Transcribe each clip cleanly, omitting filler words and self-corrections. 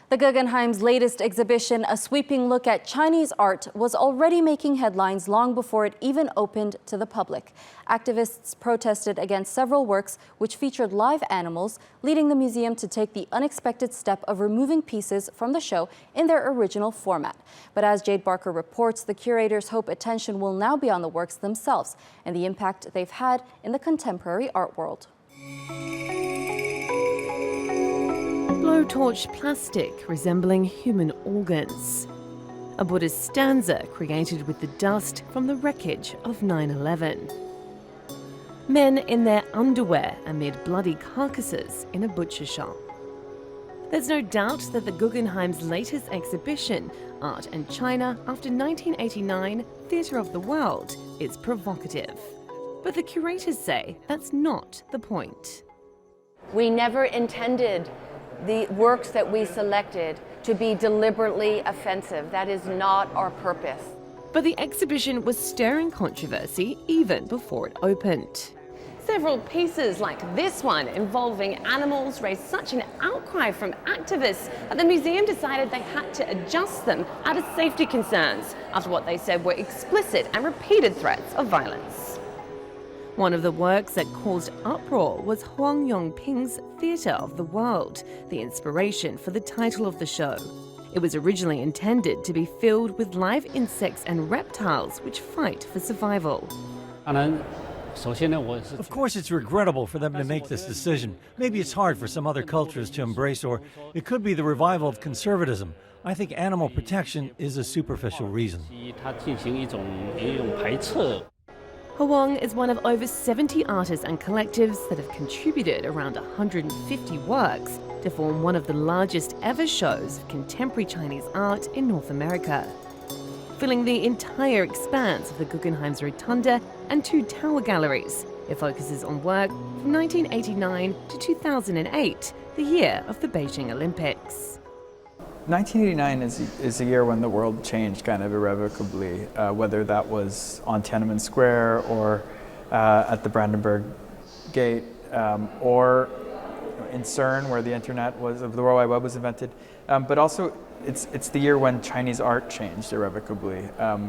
The Guggenheim's latest exhibition, a sweeping look at Chinese art, was already making headlines long before it even opened to the public. Activists protested against several works which featured live animals, leading the museum to take the unexpected step of removing pieces from the show in their original format. But as Jade Barker reports, the curators hope attention will now be on the works themselves and the impact they've had in the contemporary art world. Blowtorch plastic resembling human organs. A Buddhist stanza created with the dust from the wreckage of 9/11. Men in their underwear amid bloody carcasses in a butcher shop. There's no doubt that the Guggenheim's latest exhibition, Art and China After 1989, Theatre of the World, is provocative. But the curators say that's not the point. We never intended the works that we selected to be deliberately offensive. That is not our purpose. But the exhibition was stirring controversy even before it opened. Several pieces like this one involving animals raised such an outcry from activists that the museum decided they had to adjust them out of safety concerns after what they said were explicit and repeated threats of violence. One of the works that caused uproar was Huang Yongping's Theatre of the World, the inspiration for the title of the show. It was originally intended to be filled with live insects and reptiles which fight for survival. Of course, it's regrettable for them to make this decision. Maybe it's hard for some other cultures to embrace, or it could be the revival of conservatism. I think animal protection is a superficial reason. Huang is one of over 70 artists and collectives that have contributed around 150 works to form one of the largest ever shows of contemporary Chinese art in North America. Filling the entire expanse of the Guggenheim's Rotunda and two tower galleries, it focuses on work from 1989 to 2008, the year of the Beijing Olympics. 1989 is a year when the world changed kind of irrevocably, whether that was on Tiananmen Square or at the Brandenburg Gate or in CERN, where the internet was, the World Wide Web was invented. But also it's the year when Chinese art changed irrevocably.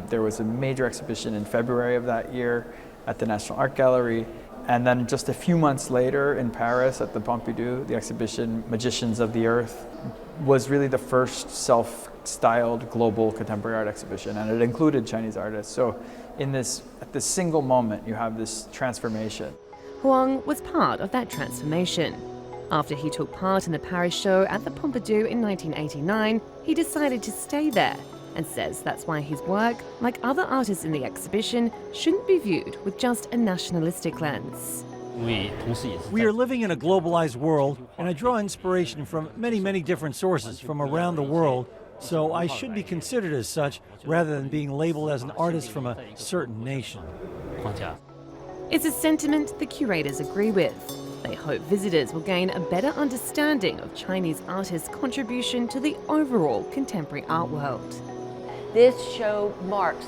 There was a major exhibition in February of that year at the National Art Gallery. And then just a few months later in Paris at the Pompidou, the exhibition Magicians of the Earth was really the first self-styled global contemporary art exhibition, and it included Chinese artists. So at this single moment, you have this transformation. Huang was part of that transformation. After he took part in the Paris show at the Pompidou in 1989, he decided to stay there and says that's why his work, like other artists in the exhibition, shouldn't be viewed with just a nationalistic lens. We are living in a globalized world, and I draw inspiration from many different sources from around the world, so I should be considered as such rather than being labeled as an artist from a certain nation. It's a sentiment the curators agree with. They hope visitors will gain a better understanding of Chinese artists' contribution to the overall contemporary art world. This show marks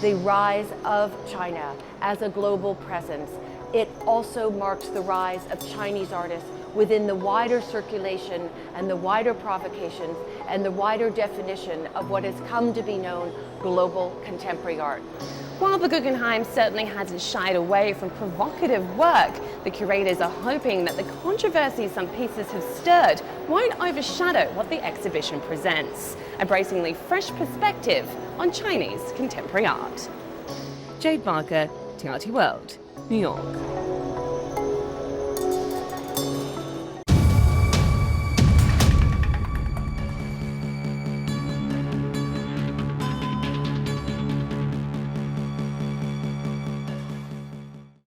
the rise of China as a global presence. It also marks the rise of Chinese artists within the wider circulation and the wider provocations and the wider definition of what has come to be known global contemporary art. While the Guggenheim certainly hasn't shied away from provocative work, the curators are hoping that the controversy some pieces have stirred won't overshadow what the exhibition presents, a bracingly fresh perspective on Chinese contemporary art. Jade Barker, TRT World, New York.